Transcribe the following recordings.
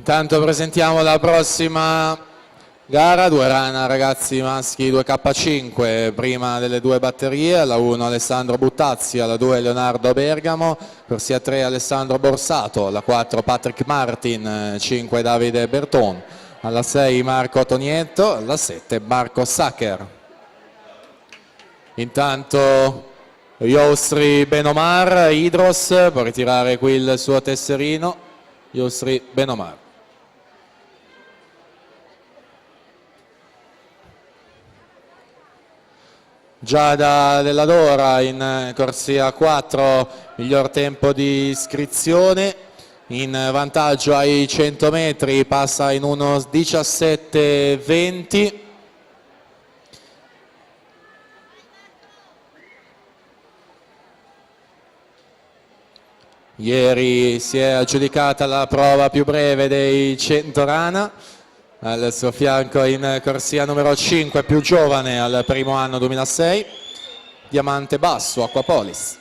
Intanto presentiamo la prossima gara, due rana ragazzi maschi 2K5, prima delle due batterie, alla 1 Alessandro Buttazzi, alla 2 Leonardo Bergamo, corsia 3 Alessandro Borsato, alla 4 Patrick Martin, 5 Davide Berton, alla 6 Marco Tonietto, alla 7 Marco Sacher. Intanto Yosri Benomar, Idros, può ritirare qui il suo tesserino, Yosri Benomar. Giada Della Dora in corsia 4, miglior tempo di iscrizione, in vantaggio ai 100 metri, passa in 1:17:20. Ieri si è aggiudicata la prova più breve dei 100 rana, al suo fianco in corsia numero 5, più giovane, al primo anno 2006, Diamante Basso, Aquapolis.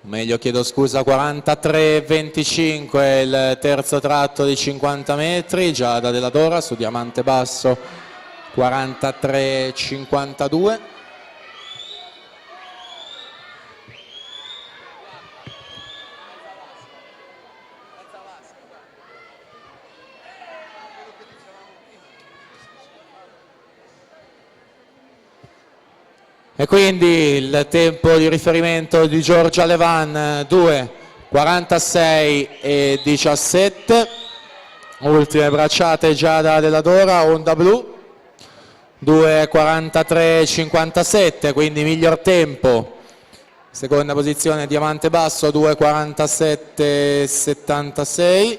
Meglio chiedo scusa, 43:25 il terzo tratto di 50 metri, Giada Della Dora su Diamante Basso 43:52. E quindi il tempo di riferimento di Giorgia Levan 2:46:17. Ultime bracciate Giada Della Dora, Onda Blu 2:43:57, quindi miglior tempo. Seconda posizione Diamante Basso 2:47:76.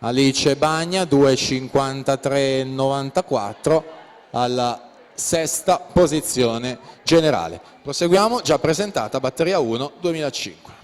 Alice Bagna 2:53:94 alla sesta posizione generale. Proseguiamo, già presentata batteria 1 2005.